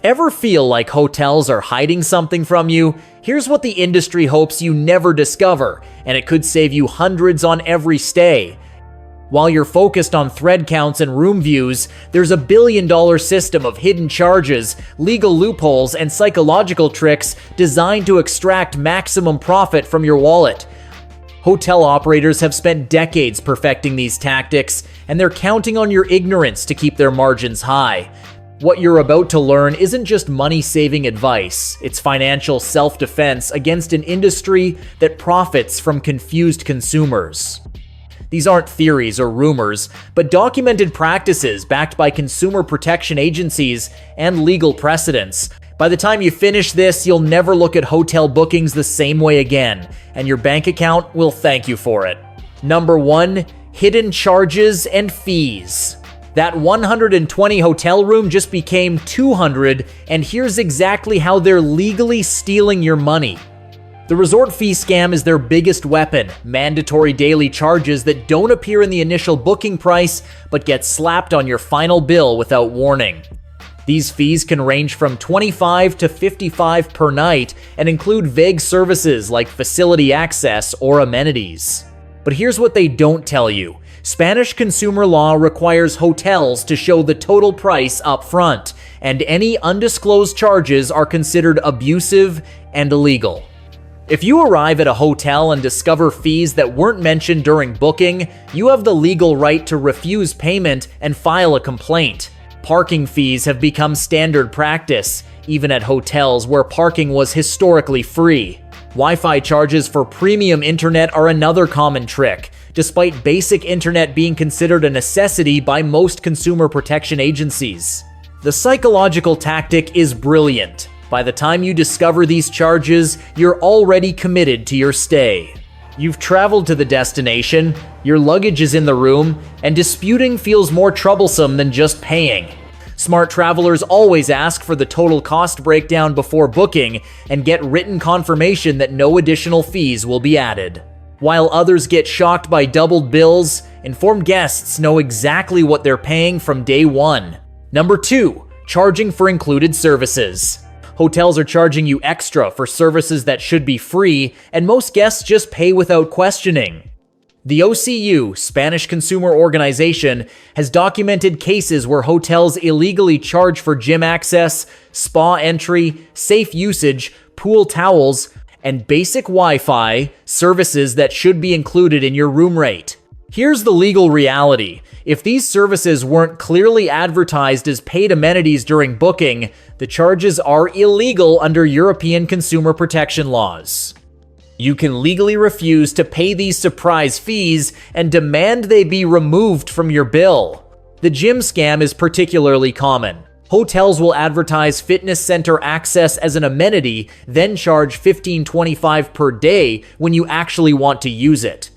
Ever feel like hotels are hiding something from you? Here's what the industry hopes you never discover, and it could save you hundreds on every stay. While you're focused on thread counts and room views, there's a billion-dollar system of hidden charges, legal loopholes, and psychological tricks designed to extract maximum profit from your wallet. Hotel operators have spent decades perfecting these tactics, and they're counting on your ignorance to keep their margins high. What you're about to learn isn't just money-saving advice, it's financial self-defense against an industry that profits from confused consumers. These aren't theories or rumors, but documented practices backed by consumer protection agencies and legal precedents. By the time you finish this, you'll never look at hotel bookings the same way again, and your bank account will thank you for it. Number 1. Hidden charges and fees. That 120 hotel room just became 200, and here's exactly how they're legally stealing your money. The resort fee scam is their biggest weapon, mandatory daily charges that don't appear in the initial booking price but get slapped on your final bill without warning. These fees can range from $25 to $55 per night and include vague services like facility access or amenities. But here's what they don't tell you. Spanish consumer law requires hotels to show the total price up front, and any undisclosed charges are considered abusive and illegal. If you arrive at a hotel and discover fees that weren't mentioned during booking, you have the legal right to refuse payment and file a complaint. Parking fees have become standard practice, even at hotels where parking was historically free. Wi-Fi charges for premium internet are another common trick, despite basic internet being considered a necessity by most consumer protection agencies. The psychological tactic is brilliant. By the time you discover these charges, you're already committed to your stay. You've traveled to the destination, your luggage is in the room, and disputing feels more troublesome than just paying. Smart travelers always ask for the total cost breakdown before booking and get written confirmation that no additional fees will be added. While others get shocked by doubled bills, informed guests know exactly what they're paying from day one. Number 2. Charging for included services. Hotels are charging you extra for services that should be free, and most guests just pay without questioning. The OCU, Spanish Consumer Organization, has documented cases where hotels illegally charge for gym access, spa entry, safe usage, pool towels, and basic Wi-Fi, services that should be included in your room rate. Here's the legal reality. If these services weren't clearly advertised as paid amenities during booking, the charges are illegal under European consumer protection laws. You can legally refuse to pay these surprise fees and demand they be removed from your bill. The gym scam is particularly common. Hotels will advertise fitness center access as an amenity, then charge $15.25 per day when you actually want to use it.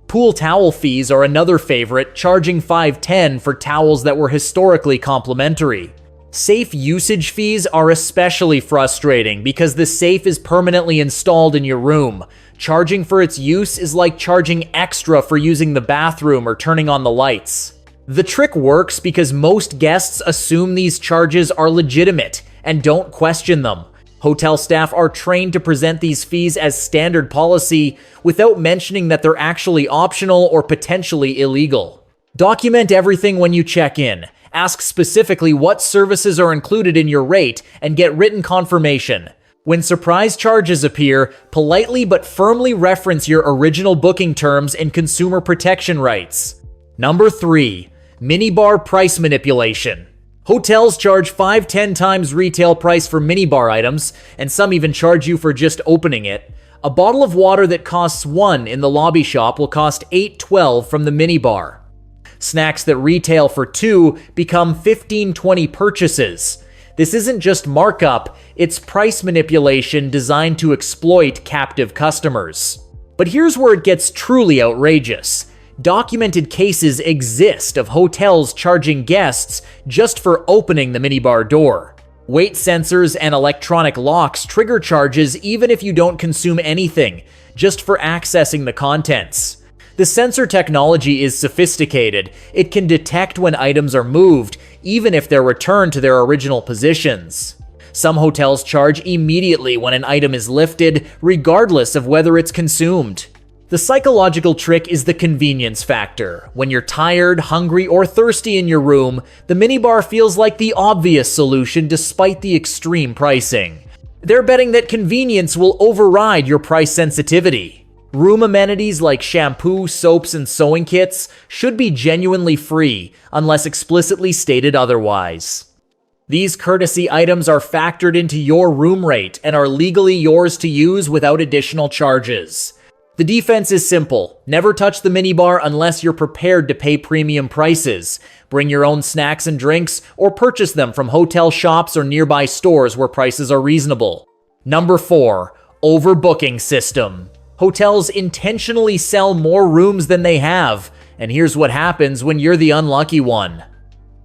Pool towel fees are another favorite, charging $5.10 for towels that were historically complimentary. Safe usage fees are especially frustrating because the safe is permanently installed in your room. Charging for its use is like charging extra for using the bathroom or turning on the lights. The trick works because most guests assume these charges are legitimate and don't question them. Hotel staff are trained to present these fees as standard policy without mentioning that they're actually optional or potentially illegal. Document everything when you check in. Ask specifically what services are included in your rate and get written confirmation. When surprise charges appear, politely but firmly reference your original booking terms and consumer protection rights. Number 3. Minibar price manipulation. Hotels charge 5-10 times retail price for minibar items, and some even charge you for just opening it. A bottle of water that costs $1 in the lobby shop will cost $8.12 from the minibar. Snacks that retail for $2 become 15-20 purchases. This isn't just markup, it's price manipulation designed to exploit captive customers. But here's where it gets truly outrageous. Documented cases exist of hotels charging guests just for opening the minibar door. Weight sensors and electronic locks trigger charges even if you don't consume anything, just for accessing the contents. The sensor technology is sophisticated. It can detect when items are moved, even if they're returned to their original positions. Some hotels charge immediately when an item is lifted, regardless of whether it's consumed. The psychological trick is the convenience factor. When you're tired, hungry, or thirsty in your room, the minibar feels like the obvious solution despite the extreme pricing. They're betting that convenience will override your price sensitivity. Room amenities like shampoo, soaps, and sewing kits should be genuinely free, unless explicitly stated otherwise. These courtesy items are factored into your room rate and are legally yours to use without additional charges. The defense is simple. Never touch the minibar unless you're prepared to pay premium prices. Bring your own snacks and drinks, or purchase them from hotel shops or nearby stores where prices are reasonable. Number 4. Overbooking system. Hotels intentionally sell more rooms than they have, and here's what happens when you're the unlucky one.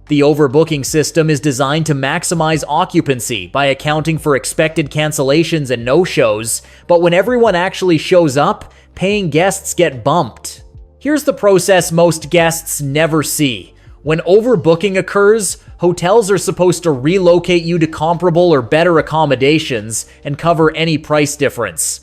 The overbooking system is designed to maximize occupancy by accounting for expected cancellations and no-shows, but when everyone actually shows up, paying guests get bumped. Here's the process most guests never see. When overbooking occurs, hotels are supposed to relocate you to comparable or better accommodations and cover any price difference.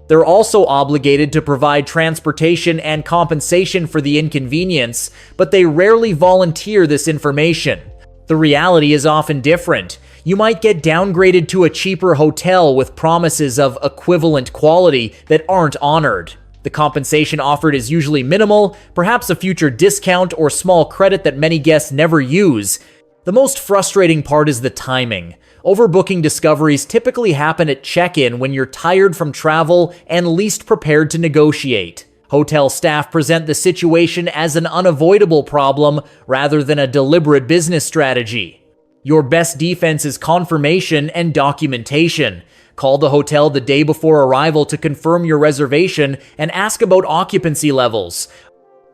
They're also obligated to provide transportation and compensation for the inconvenience, but they rarely volunteer this information. The reality is often different. You might get downgraded to a cheaper hotel with promises of equivalent quality that aren't honored. The compensation offered is usually minimal, perhaps a future discount or small credit that many guests never use. The most frustrating part is the timing. Overbooking discoveries typically happen at check-in when you're tired from travel and least prepared to negotiate. Hotel staff present the situation as an unavoidable problem rather than a deliberate business strategy. Your best defense is confirmation and documentation. Call the hotel the day before arrival to confirm your reservation and ask about occupancy levels.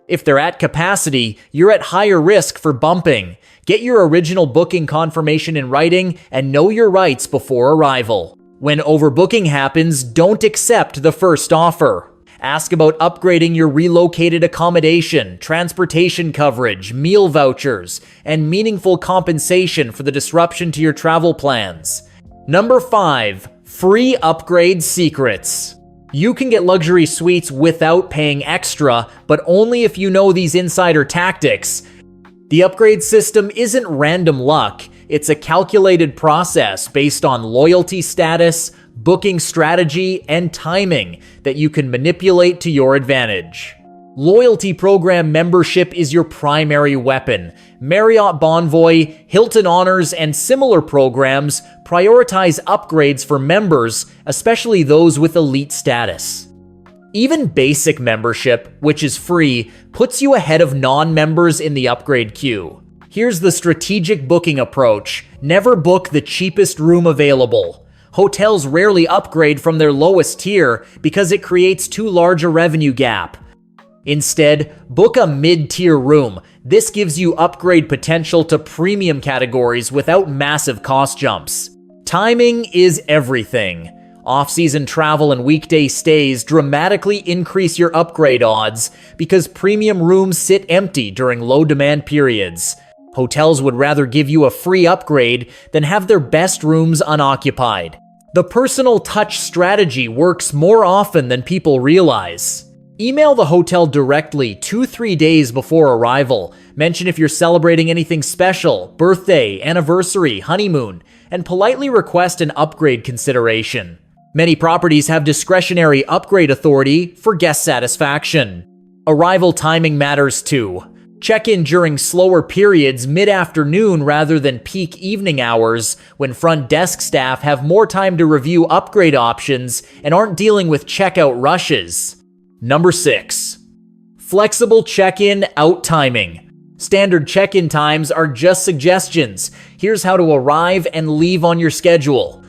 If they're at capacity, you're at higher risk for bumping. Get your original booking confirmation in writing and know your rights before arrival. When overbooking happens, don't accept the first offer. Ask about upgrading your relocated accommodation, transportation coverage, meal vouchers, and meaningful compensation for the disruption to your travel plans. Number 5. Free upgrade secrets. You can get luxury suites without paying extra, but only if you know these insider tactics. The upgrade system isn't random luck. It's a calculated process based on loyalty status, booking strategy, and timing that you can manipulate to your advantage. Loyalty program membership is your primary weapon. Marriott Bonvoy, Hilton Honors, and similar programs prioritize upgrades for members, especially those with elite status. Even basic membership, which is free, puts you ahead of non-members in the upgrade queue. Here's the strategic booking approach. Never book the cheapest room available. Hotels rarely upgrade from their lowest tier because it creates too large a revenue gap. Instead, book a mid-tier room. This gives you upgrade potential to premium categories without massive cost jumps. Timing is everything. Off-season travel and weekday stays dramatically increase your upgrade odds because premium rooms sit empty during low-demand periods. Hotels would rather give you a free upgrade than have their best rooms unoccupied. The personal touch strategy works more often than people realize. Email the hotel directly 2-3 days before arrival. Mention if you're celebrating anything special, birthday, anniversary, honeymoon, and politely request an upgrade consideration. Many properties have discretionary upgrade authority for guest satisfaction. Arrival timing matters too. Check in during slower periods mid-afternoon rather than peak evening hours when front desk staff have more time to review upgrade options and aren't dealing with checkout rushes. Number 6. Flexible check-in out timing. Standard check-in times are just suggestions. Here's how to arrive and leave on your schedule.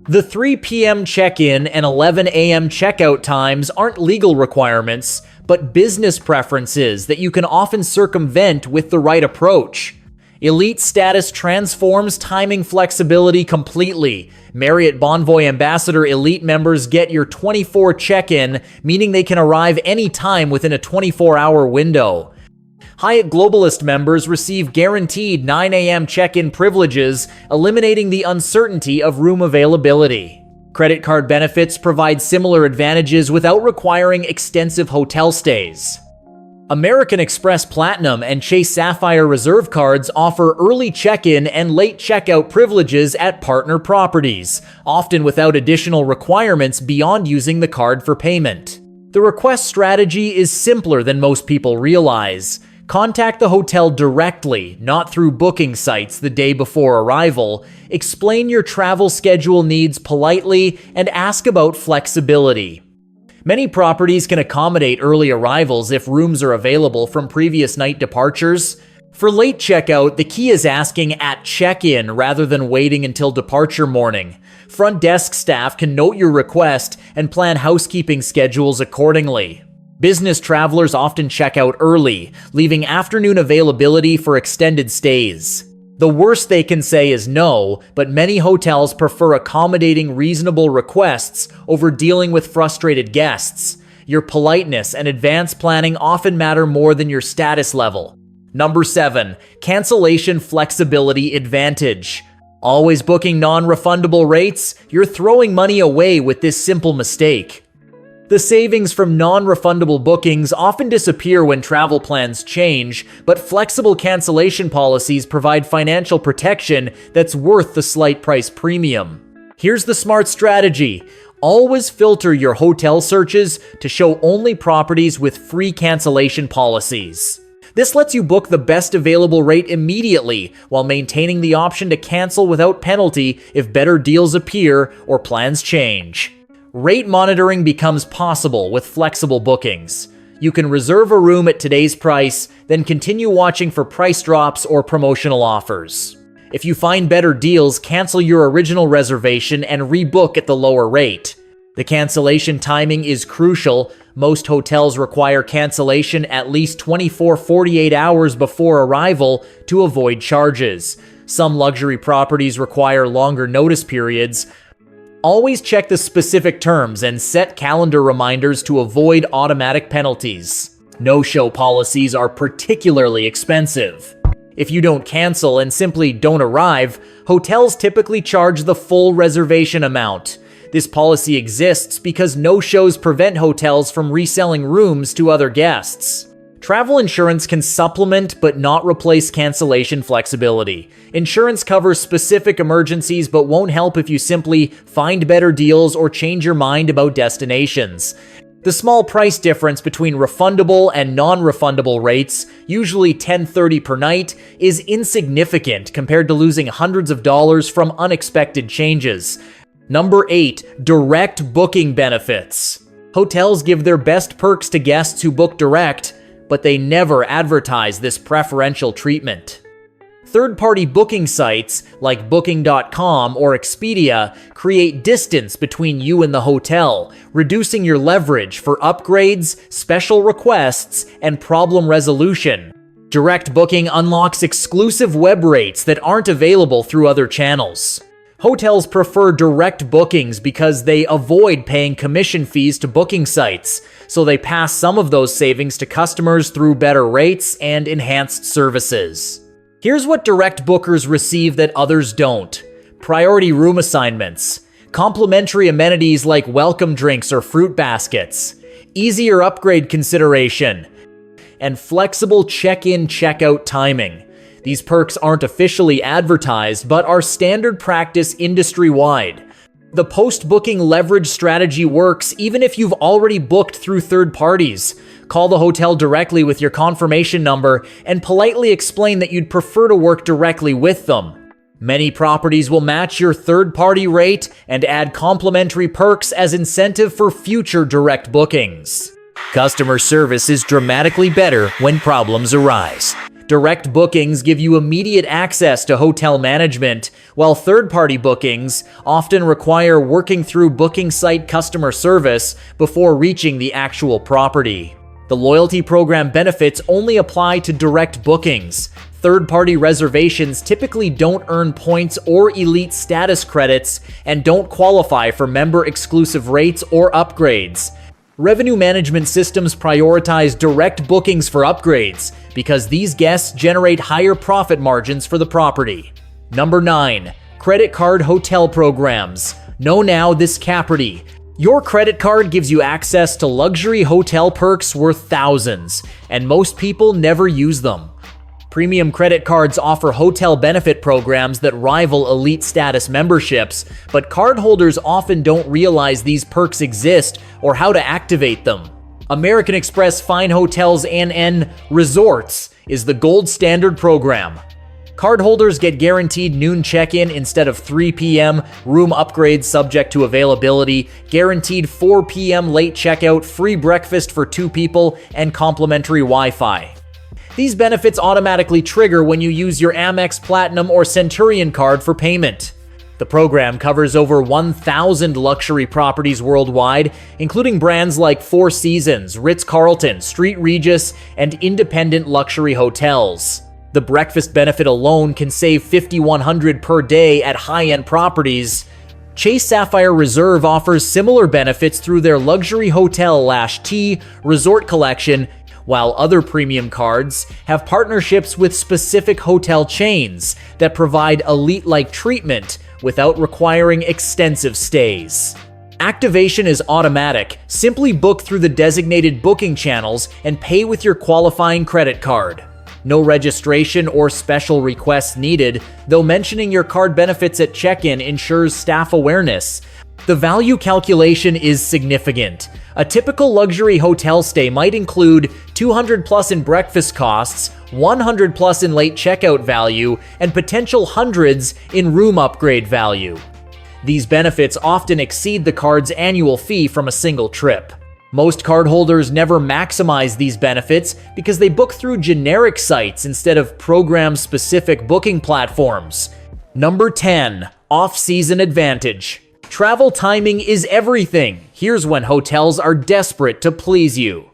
The 3 p.m. check-in and 11 a.m. checkout times aren't legal requirements, but business preferences that you can often circumvent with the right approach. Elite status transforms timing flexibility completely. Marriott Bonvoy Ambassador Elite members get your 24 check-in, meaning they can arrive anytime within a 24-hour window. Hyatt Globalist members receive guaranteed 9 a.m. check-in privileges, eliminating the uncertainty of room availability. Credit card benefits provide similar advantages without requiring extensive hotel stays. American Express Platinum and Chase Sapphire Reserve cards offer early check-in and late checkout privileges at partner properties, often without additional requirements beyond using the card for payment. The request strategy is simpler than most people realize. Contact the hotel directly, not through booking sites the day before arrival. Explain your travel schedule needs politely and ask about flexibility. Many properties can accommodate early arrivals if rooms are available from previous night departures. For late checkout, the key is asking at check-in rather than waiting until departure morning. Front desk staff can note your request and plan housekeeping schedules accordingly. Business travelers often check out early, leaving afternoon availability for extended stays. The worst they can say is no, but many hotels prefer accommodating reasonable requests over dealing with frustrated guests. Your politeness and advance planning often matter more than your status level. Number 7. Cancellation flexibility advantage. Always booking non-refundable rates? You're throwing money away with this simple mistake. The savings from non-refundable bookings often disappear when travel plans change, but flexible cancellation policies provide financial protection that's worth the slight price premium. Here's the smart strategy. Always filter your hotel searches to show only properties with free cancellation policies. This lets you book the best available rate immediately while maintaining the option to cancel without penalty if better deals appear or plans change. Rate monitoring becomes possible with flexible bookings. You can reserve a room at today's price, then continue watching for price drops or promotional offers. If you find better deals, cancel your original reservation and rebook at the lower rate. The cancellation timing is crucial. Most hotels require cancellation at least 24-48 hours before arrival to avoid charges. Some luxury properties require longer notice periods. Always check the specific terms and set calendar reminders to avoid automatic penalties. No-show policies are particularly expensive. If you don't cancel and simply don't arrive, hotels typically charge the full reservation amount. This policy exists because no-shows prevent hotels from reselling rooms to other guests. Travel insurance can supplement but not replace cancellation flexibility. Insurance covers specific emergencies but won't help if you simply find better deals or change your mind about destinations. The small price difference between refundable and non-refundable rates, usually $10.30 per night, is insignificant compared to losing hundreds of dollars from unexpected changes. Number 8. Direct booking benefits. Hotels give their best perks to guests who book direct, but they never advertise this preferential treatment. Third-party booking sites like Booking.com or Expedia create distance between you and the hotel, reducing your leverage for upgrades, special requests, and problem resolution. Direct booking unlocks exclusive web rates that aren't available through other channels. Hotels prefer direct bookings because they avoid paying commission fees to booking sites, so they pass some of those savings to customers through better rates and enhanced services. Here's what direct bookers receive that others don't. Priority room assignments, complimentary amenities like welcome drinks or fruit baskets, easier upgrade consideration, and flexible check-in, check-out timing. These perks aren't officially advertised, but are standard practice industry-wide. The post-booking leverage strategy works even if you've already booked through third parties. Call the hotel directly with your confirmation number and politely explain that you'd prefer to work directly with them. Many properties will match your third-party rate and add complimentary perks as incentive for future direct bookings. Customer service is dramatically better when problems arise. Direct bookings give you immediate access to hotel management, while third-party bookings often require working through booking site customer service before reaching the actual property. The loyalty program benefits only apply to direct bookings. Third-party reservations typically don't earn points or elite status credits and don't qualify for member-exclusive rates or upgrades. Revenue management systems prioritize direct bookings for upgrades because these guests generate higher profit margins for the property. Number 9. Credit card hotel programs. Know now this Caperty. Your credit card gives you access to luxury hotel perks worth thousands, and most people never use them. Premium credit cards offer hotel benefit programs that rival elite status memberships, but cardholders often don't realize these perks exist or how to activate them. American Express Fine Hotels & Resorts is the gold standard program. Cardholders get guaranteed noon check-in instead of 3 p.m., room upgrades subject to availability, guaranteed 4 p.m. late checkout, free breakfast for 2 people, and complimentary Wi-Fi. These benefits automatically trigger when you use your Amex Platinum or Centurion card for payment. The program covers over 1,000 luxury properties worldwide, including brands like Four Seasons, Ritz-Carlton, St. Regis, and independent luxury hotels. The breakfast benefit alone can save $5,100 per day at high-end properties. Chase Sapphire Reserve offers similar benefits through their Luxury Hotel-T Resort Collection, while other premium cards have partnerships with specific hotel chains that provide elite-like treatment without requiring extensive stays. Activation is automatic. Simply book through the designated booking channels and pay with your qualifying credit card. No registration or special requests needed, though mentioning your card benefits at check-in ensures staff awareness. The value calculation is significant. A typical luxury hotel stay might include $200+ in breakfast costs, $100+ in late checkout value, and potential hundreds in room upgrade value. These benefits often exceed the card's annual fee from a single trip. Most cardholders never maximize these benefits because they book through generic sites instead of program-specific booking platforms. Number 10. Off-season advantage. Travel timing is everything. Here's when hotels are desperate to please you.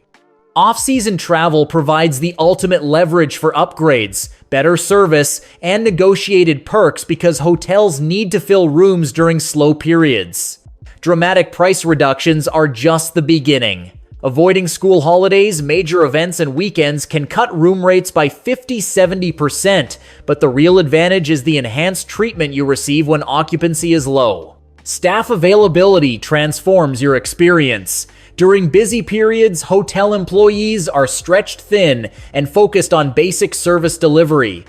Off-season travel provides the ultimate leverage for upgrades, better service, and negotiated perks because hotels need to fill rooms during slow periods. Dramatic price reductions are just the beginning. Avoiding school holidays, major events, and weekends can cut room rates by 50–70%, but the real advantage is the enhanced treatment you receive when occupancy is low. Staff availability transforms your experience. During busy periods, hotel employees are stretched thin and focused on basic service delivery.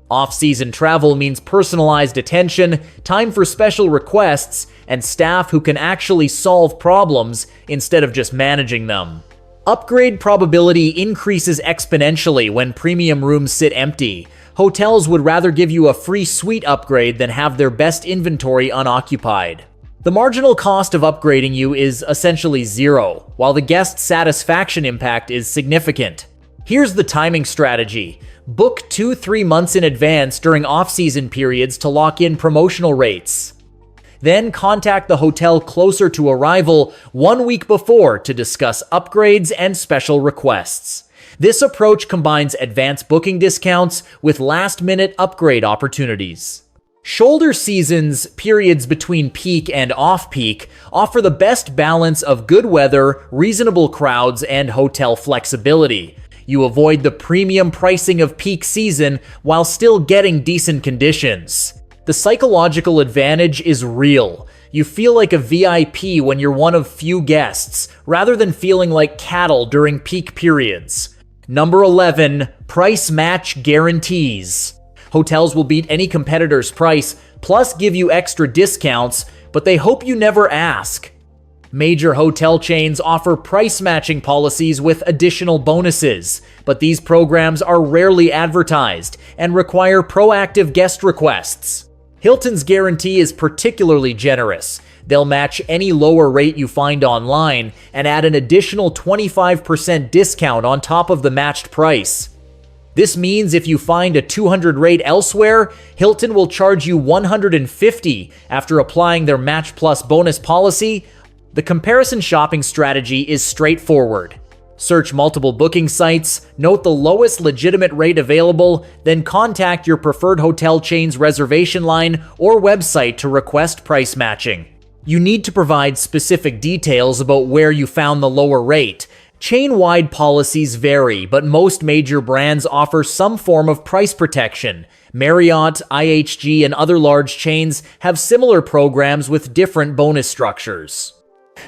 Off-season travel means personalized attention, time for special requests, and staff who can actually solve problems instead of just managing them. Upgrade probability increases exponentially when premium rooms sit empty. Hotels would rather give you a free suite upgrade than have their best inventory unoccupied. The marginal cost of upgrading you is essentially zero, while the guest satisfaction impact is significant. Here's the timing strategy. Book 2–3 months in advance during off-season periods to lock in promotional rates. Then contact the hotel closer to arrival 1 week before to discuss upgrades and special requests. This approach combines advance booking discounts with last-minute upgrade opportunities. Shoulder seasons, periods between peak and off-peak, offer the best balance of good weather, reasonable crowds, and hotel flexibility. You avoid the premium pricing of peak season while still getting decent conditions. The psychological advantage is real. You feel like a VIP when you're one of few guests, rather than feeling like cattle during peak periods. Number 11. Price match guarantees. Hotels will beat any competitor's price, plus give you extra discounts, but they hope you never ask. Major hotel chains offer price-matching policies with additional bonuses, but these programs are rarely advertised and require proactive guest requests. Hilton's guarantee is particularly generous. They'll match any lower rate you find online and add an additional 25% discount on top of the matched price. This means if you find a $200 rate elsewhere, Hilton will charge you $150 after applying their Match Plus bonus policy. The comparison shopping strategy is straightforward. Search multiple booking sites, note the lowest legitimate rate available, then contact your preferred hotel chain's reservation line or website to request price matching. You need to provide specific details about where you found the lower rate. Chain-wide policies vary, but most major brands offer some form of price protection. Marriott, IHG, and other large chains have similar programs with different bonus structures.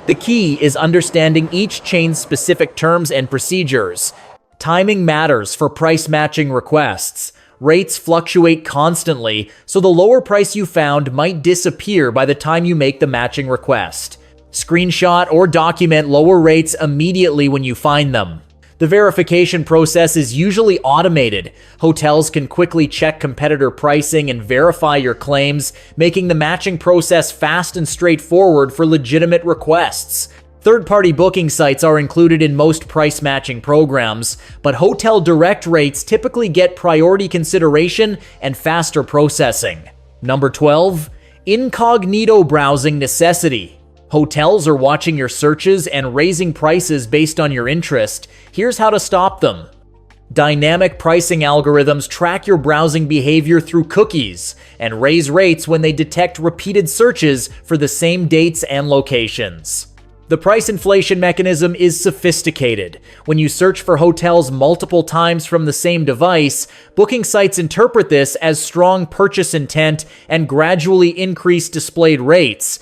The key is understanding each chain's specific terms and procedures. Timing matters for price-matching requests. Rates fluctuate constantly, so the lower price you found might disappear by the time you make the matching request. Screenshot or document lower rates immediately when you find them. The verification process is usually automated. Hotels can quickly check competitor pricing and verify your claims, making the matching process fast and straightforward for legitimate requests. Third-party booking sites are included in most price-matching programs, but hotel direct rates typically get priority consideration and faster processing. Number 12. Incognito browsing necessity. Hotels are watching your searches and raising prices based on your interest. Here's how to stop them. Dynamic pricing algorithms track your browsing behavior through cookies and raise rates when they detect repeated searches for the same dates and locations. The price inflation mechanism is sophisticated. When you search for hotels multiple times from the same device, booking sites interpret this as strong purchase intent and gradually increase displayed rates.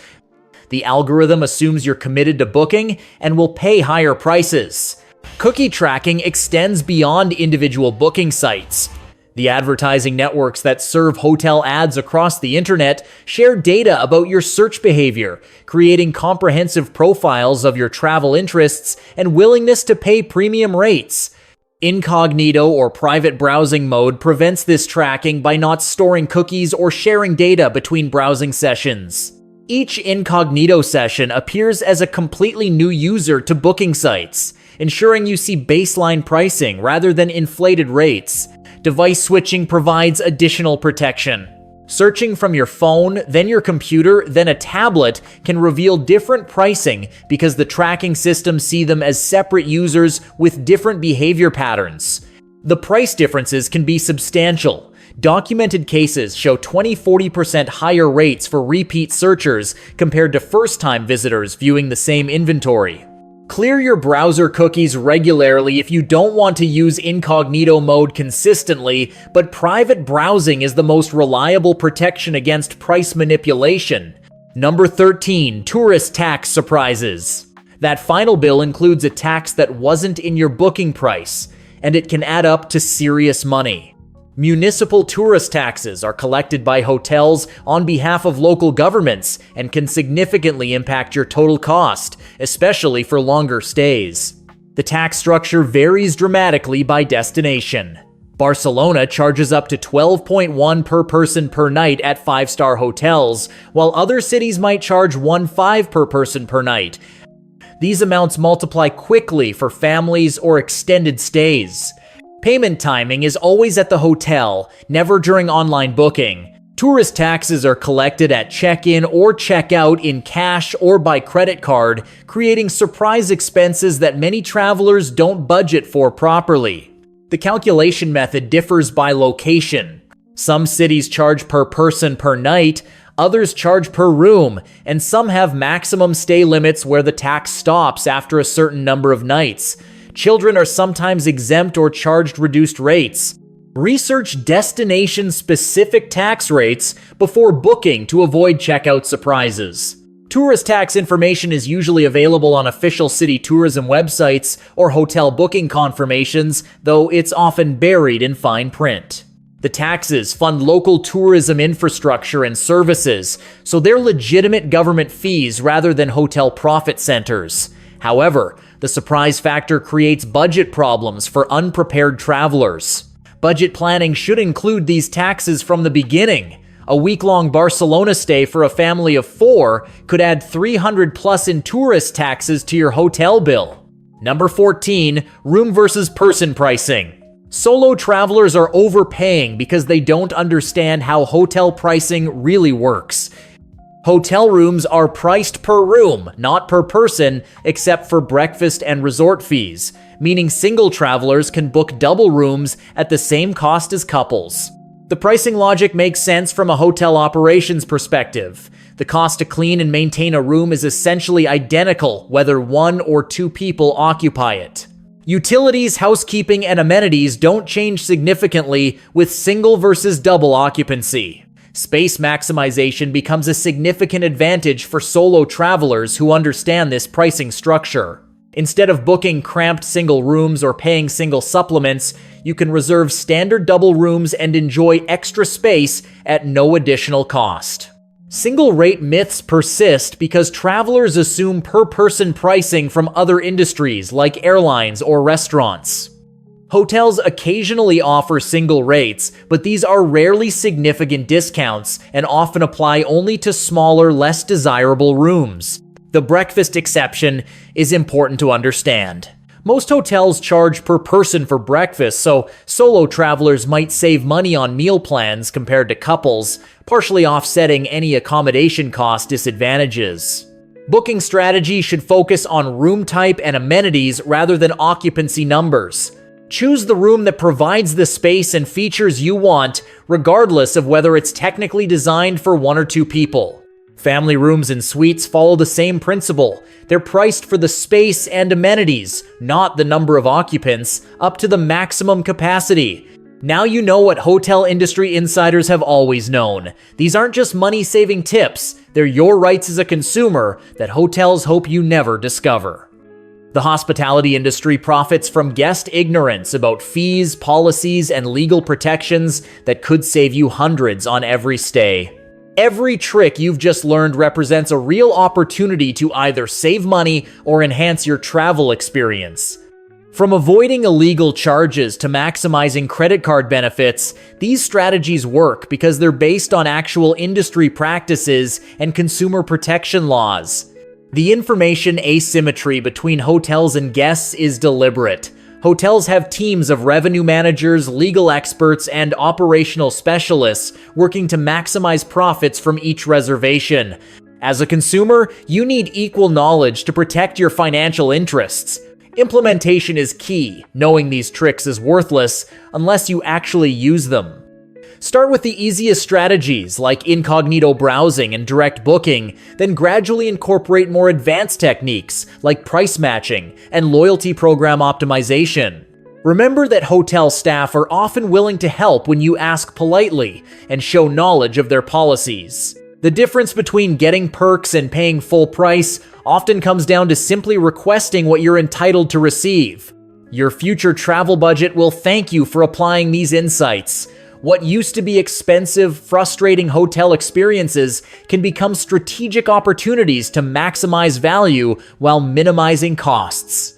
The algorithm assumes you're committed to booking and will pay higher prices. Cookie tracking extends beyond individual booking sites. The advertising networks that serve hotel ads across the internet share data about your search behavior, creating comprehensive profiles of your travel interests and willingness to pay premium rates. Incognito or private browsing mode prevents this tracking by not storing cookies or sharing data between browsing sessions. Each incognito session appears as a completely new user to booking sites, ensuring you see baseline pricing rather than inflated rates. Device switching provides additional protection. Searching from your phone, then your computer, then a tablet can reveal different pricing because the tracking systems see them as separate users with different behavior patterns. The price differences can be substantial. Documented cases show 20–40% higher rates for repeat searchers compared to first-time visitors viewing the same inventory. Clear your browser cookies regularly if you don't want to use incognito mode consistently, but private browsing is the most reliable protection against price manipulation. Number 13. Tourist tax surprises. That final bill includes a tax that wasn't in your booking price, and it can add up to serious money. Municipal tourist taxes are collected by hotels on behalf of local governments and can significantly impact your total cost, especially for longer stays. The tax structure varies dramatically by destination. Barcelona charges up to 12.1 per person per night at 5-star hotels, while other cities might charge 1.5 per person per night. These amounts multiply quickly for families or extended stays. Payment timing is always at the hotel, never during online booking. Tourist taxes are collected at check-in or check-out in cash or by credit card, creating surprise expenses that many travelers don't budget for properly. The calculation method differs by location. Some cities charge per person per night, others charge per room, and some have maximum stay limits where the tax stops after a certain number of nights. Children are sometimes exempt or charged reduced rates. Research destination-specific tax rates before booking to avoid checkout surprises. Tourist tax information is usually available on official city tourism websites or hotel booking confirmations, though it's often buried in fine print. The taxes fund local tourism infrastructure and services, so they're legitimate government fees rather than hotel profit centers. However, the surprise factor creates budget problems for unprepared travelers. Budget planning should include these taxes from the beginning. A week-long Barcelona stay for a family of 4 could add $300+ in tourist taxes to your hotel bill. Number 14. Room versus person pricing. Solo travelers are overpaying because they don't understand how hotel pricing really works. Hotel rooms are priced per room, not per person, except for breakfast and resort fees, meaning single travelers can book double rooms at the same cost as couples. The pricing logic makes sense from a hotel operations perspective. The cost to clean and maintain a room is essentially identical whether 1 or 2 people occupy it. Utilities, housekeeping, and amenities don't change significantly with single versus double occupancy. Space maximization becomes a significant advantage for solo travelers who understand this pricing structure. Instead of booking cramped single rooms or paying single supplements, you can reserve standard double rooms and enjoy extra space at no additional cost. Single rate myths persist because travelers assume per-person pricing from other industries like airlines or restaurants. Hotels occasionally offer single rates, but these are rarely significant discounts and often apply only to smaller, less desirable rooms. The breakfast exception is important to understand. Most hotels charge per person for breakfast, so solo travelers might save money on meal plans compared to couples, partially offsetting any accommodation cost disadvantages. Booking strategy should focus on room type and amenities rather than occupancy numbers. Choose the room that provides the space and features you want, regardless of whether it's technically designed for 1 or 2 people. Family rooms and suites follow the same principle. They're priced for the space and amenities, not the number of occupants, up to the maximum capacity. Now you know what hotel industry insiders have always known. These aren't just money-saving tips, they're your rights as a consumer that hotels hope you never discover. The hospitality industry profits from guest ignorance about fees, policies, and legal protections that could save you hundreds on every stay. Every trick you've just learned represents a real opportunity to either save money or enhance your travel experience. From avoiding illegal charges to maximizing credit card benefits, these strategies work because they're based on actual industry practices and consumer protection laws. The information asymmetry between hotels and guests is deliberate. Hotels have teams of revenue managers, legal experts, and operational specialists working to maximize profits from each reservation. As a consumer, you need equal knowledge to protect your financial interests. Implementation is key. Knowing these tricks is worthless unless you actually use them. Start with the easiest strategies like incognito browsing and direct booking, then gradually incorporate more advanced techniques like price matching and loyalty program optimization. Remember that hotel staff are often willing to help when you ask politely and show knowledge of their policies. The difference between getting perks and paying full price often comes down to simply requesting what you're entitled to receive. Your future travel budget will thank you for applying these insights. What used to be expensive, frustrating hotel experiences can become strategic opportunities to maximize value while minimizing costs.